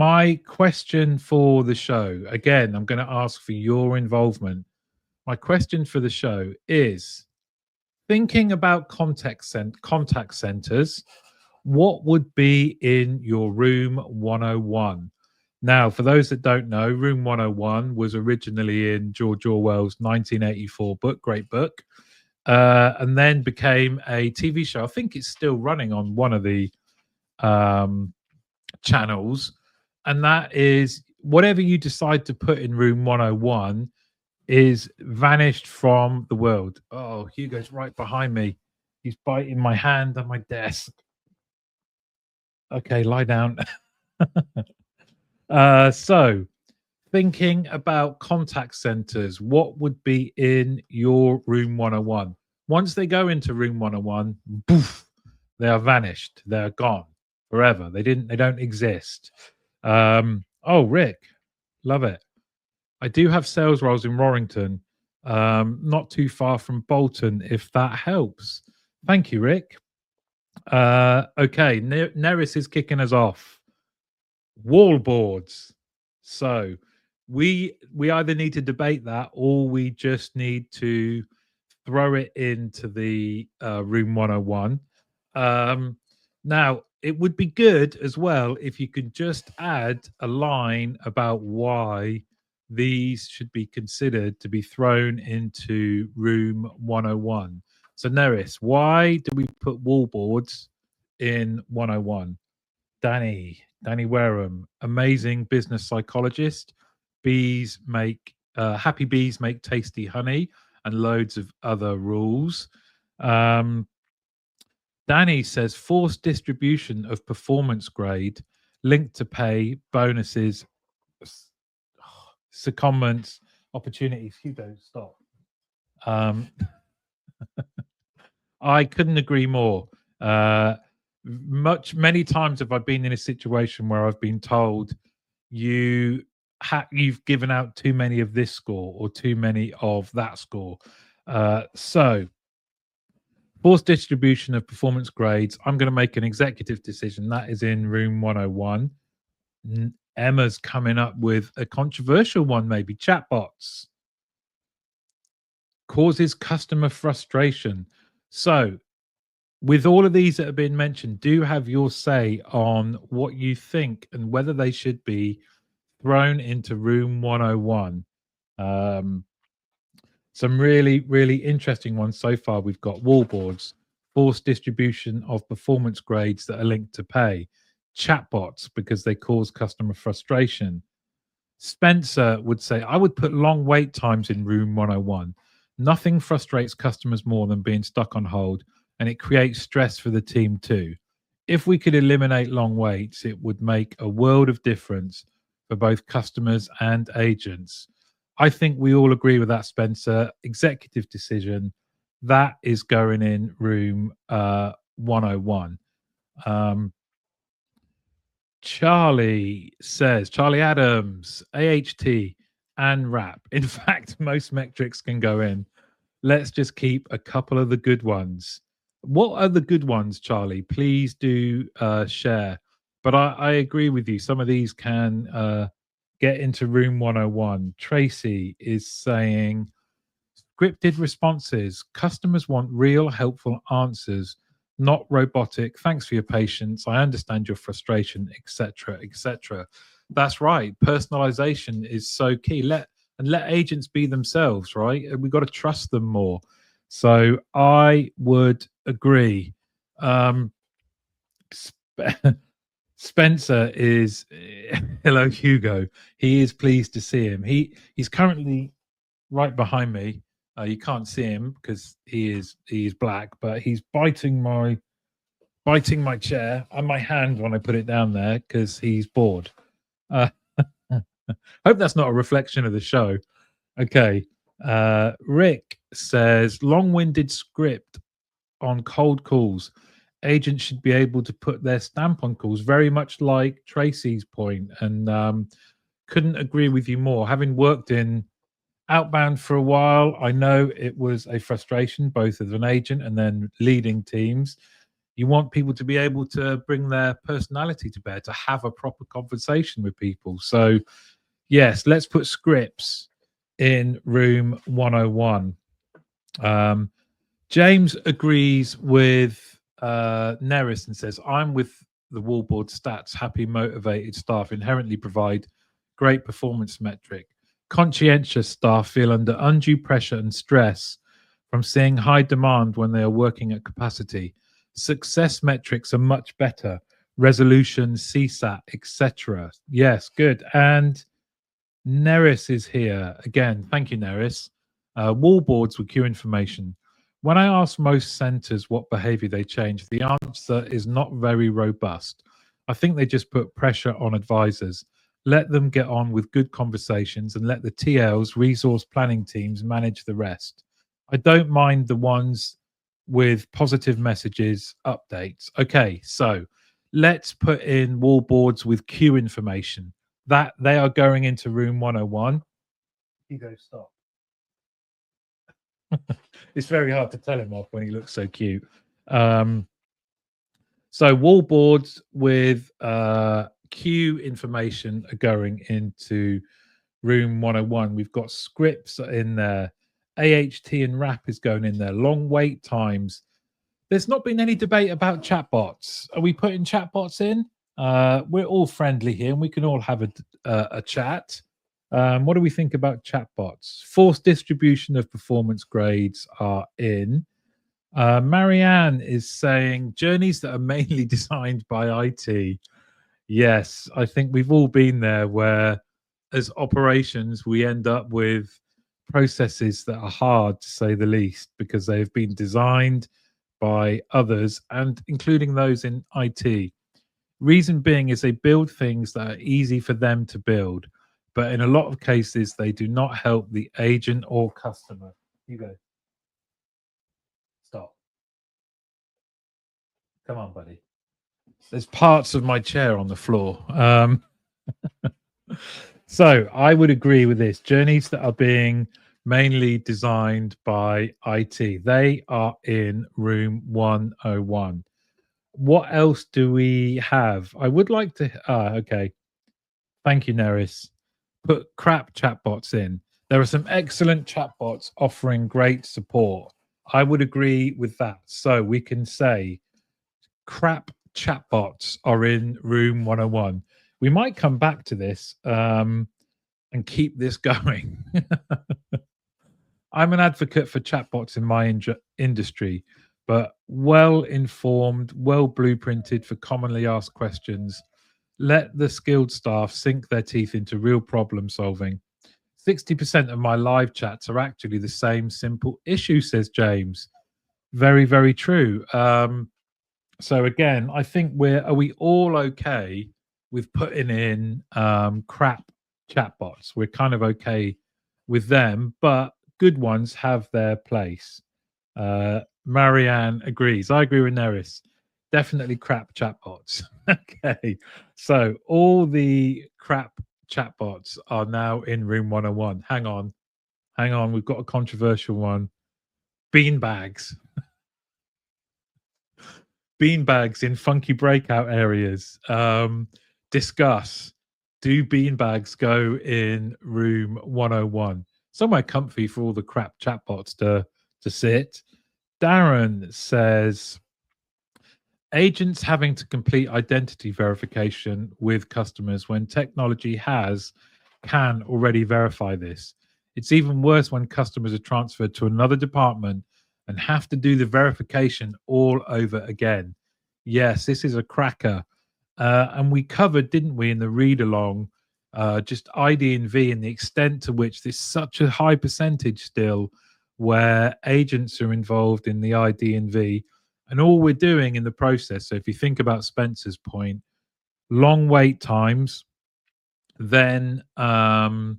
My question for the show, again, I'm going to ask for your involvement. My question for the show is thinking about contact centers, what would be in your room 101? Now, for those that don't know, Room 101 was originally in George Orwell's 1984 book, great book, and then became a TV show. I think it's still running on one of the um, channels, and that is whatever you decide to put in Room 101 is vanished from the world. Oh, Hugo's right behind me. He's biting my hand on my desk. Okay, lie down. So, thinking about contact centers, what would be in your Room 101? Once they go into Room 101, poof, they are vanished. They're gone forever. They don't exist. Oh, Rick, love it. I do have sales roles in Warrington, not too far from Bolton, if that helps. Thank you, Rick. Okay, Neris is kicking us off. Wall boards. So we either need to debate that or we just need to throw it into the Room 101. Now, it would be good as well if you could just add a line about why these should be considered to be thrown into Room 101. So, Neris, why do we put wall boards in 101? Danny Wareham, amazing business psychologist. Happy bees make tasty honey, and loads of other rules. Um, Danny says forced distribution of performance grade linked to pay, bonuses, secondments, opportunities. Hugo, stop. Um, I couldn't agree more. Many times have I been in a situation where I've been told you've given out too many of this score or too many of that score. So forced distribution of performance grades. I'm going to make an executive decision. That is in Room 101. Emma's coming up with a controversial one, maybe chatbots. Causes customer frustration. So, with all of these that have been mentioned, do have your say on what you think and whether they should be thrown into Room 101. Some really, really interesting ones so far. We've got wallboards, forced distribution of performance grades that are linked to pay, chatbots because they cause customer frustration. Spencer would say, I would put long wait times in Room 101. Nothing frustrates customers more than being stuck on hold, and it creates stress for the team too. If we could eliminate long waits, it would make a world of difference for both customers and agents. I think we all agree with that, Spencer. Executive decision. That is going in Room 101. Charlie says, Charlie Adams, AHT and RAP. In fact, most metrics can go in. Let's just keep a couple of the good ones. What are the good ones, Charlie? Please do share. But I agree with you. Some of these can get into Room 101. Tracy is saying scripted responses. Customers want real, helpful answers, not robotic. Thanks for your patience. I understand your frustration, etc., etc. That's right. Personalization is so key. Let agents be themselves, right? We've got to trust them more. So I would agree. Spencer is hello Hugo. He is pleased to see him. He's currently right behind me. You can't see him because he is black, but he's biting my chair and my hand when I put it down there because he's bored. Hope that's not a reflection of the show. Okay. Rick says long-winded script on cold calls. Agents should be able to put their stamp on calls, very much like Tracy's point, and couldn't agree with you more. Having worked in outbound for a while, I know it was a frustration both as an agent and then leading teams. You want people to be able to bring their personality to bear, to have a proper conversation with people. So, yes, let's put scripts in room 101. James agrees with Neris and says, I'm with the wallboard stats. Happy, motivated staff inherently provide great performance metric. Conscientious staff feel under undue pressure and stress from seeing high demand when they are working at capacity. Success metrics are much better. Resolution, CSAT, etc. Yes, good. And Neris is here again. Thank you, Neris. Wallboards with queue information. When I ask most centers what behavior they change, the answer is not very robust. I think they just put pressure on advisors. Let them get on with good conversations and let the TLs, resource planning teams, manage the rest. I don't mind the ones with positive messages, updates. Okay, so let's put in wallboards with queue information. That they are going into room 101. Hugo, stop. It's very hard to tell him off when he looks so cute. So wallboards with queue information are going into room 101. We've got scripts in there. AHT and RAP is going in there. Long wait times. There's not been any debate about chatbots. Are we putting chatbots in? We're all friendly here and we can all have a chat. What do we think about chatbots? Forced distribution of performance grades are in. Marianne is saying journeys that are mainly designed by IT. Yes, I think we've all been there where, as operations, we end up with processes that are hard to say the least because they have been designed by others and including those in IT. Reason being is they build things that are easy for them to build, but in a lot of cases, they do not help the agent or customer. You go. Stop. Come on, buddy. There's parts of my chair on the floor. So I would agree with this. Journeys that are being mainly designed by IT, they are in room 101. What else do we have? I would like to. Okay. Thank you, Neris. Put crap chatbots in. There are some excellent chatbots offering great support. I would agree with that. So we can say crap chatbots are in room 101. We might come back to this and keep this going. I'm an advocate for chatbots in my industry, but well informed, well blueprinted for commonly asked questions. Let the skilled staff sink their teeth into real problem solving. 60% of my live chats are actually the same simple issue, says James. Very, very true. So again, I think are we all okay with putting in crap chatbots? We're kind of okay with them, but good ones have their place. Marianne agrees. I agree with Neris. Definitely crap chatbots. Okay. So all the crap chatbots are now in room 101. Hang on. Hang on. We've got a controversial one. Beanbags. Beanbags in funky breakout areas. Discuss. Do beanbags go in room 101? Somewhere comfy for all the crap chatbots to sit. Darren says agents having to complete identity verification with customers when technology can already verify this. It's even worse when customers are transferred to another department and have to do the verification all over again. Yes, this is a cracker. And we covered, didn't we, in the read along, just ID and V and the extent to which there's such a high percentage still where agents are involved in the ID and V. And all we're doing in the process, so if you think about Spencer's point, long wait times, then ID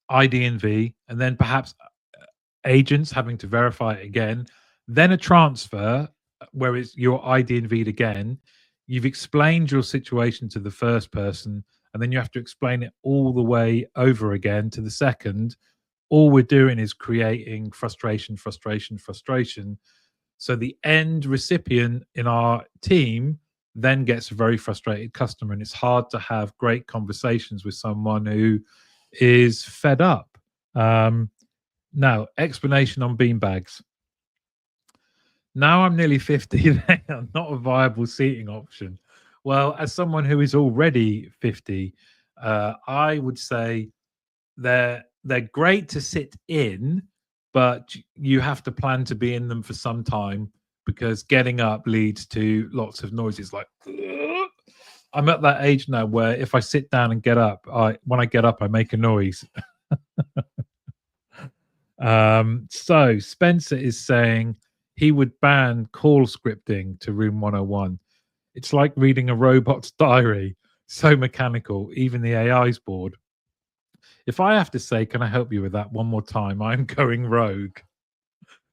and V, and then perhaps agents having to verify it again, then a transfer where it's your ID and V again. You've explained your situation to the first person, and then you have to explain it all the way over again to the second. All we're doing is creating frustration. So the end recipient in our team then gets a very frustrated customer, and it's hard to have great conversations with someone who is fed up. Um, Now, explanation on beanbags. Now I'm nearly 50, they are not a viable seating option. Well, as someone who is already 50, I would say they're great to sit in, but you have to plan to be in them for some time because getting up leads to lots of noises like "Ugh." I'm at that age now where if I sit down and get up, I when I get up I make a noise. So Spencer is saying he would ban call scripting to room 101. It's like reading a robot's diary, so mechanical, even the AI's bored. If I have to say, can I help you with that one more time? I'm going rogue.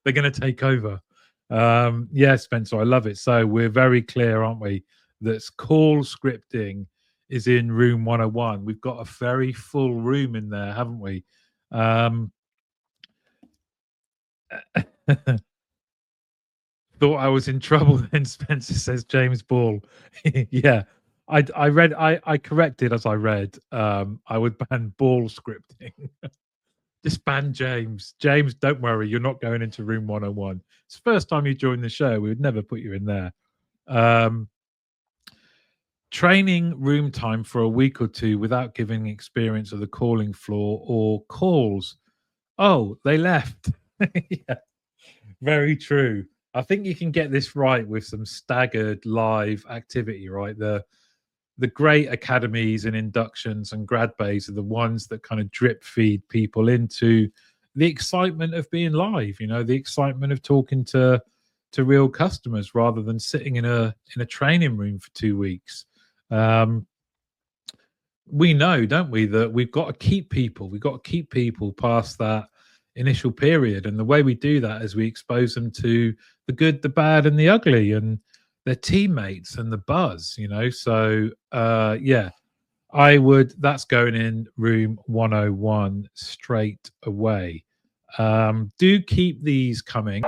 They're going to take over. Yeah, Spencer, I love it. So we're very clear, aren't we? That call scripting is in room 101. We've got a very full room in there, haven't we? Thought I was in trouble then, Spencer says James Ball. Yeah. I corrected as I read. I would ban ball scripting. Just ban James. James, don't worry, you're not going into room 101. It's the first time you joined the show. We would never put you in there. Training room time for a week or two without giving experience of the calling floor or calls. Oh, they left. Yeah, very true. I think you can get this right with some staggered live activity, right? The great academies and inductions and grad bays are the ones that kind of drip feed people into the excitement of being live, the excitement of talking to real customers rather than sitting in a training room for 2 weeks. We know, don't we, that we've got to keep people past that initial period, and the way we do that is we expose them to the good, the bad, and the ugly, and their teammates and the buzz. So yeah, that's going in room 101 straight away. Do keep these coming.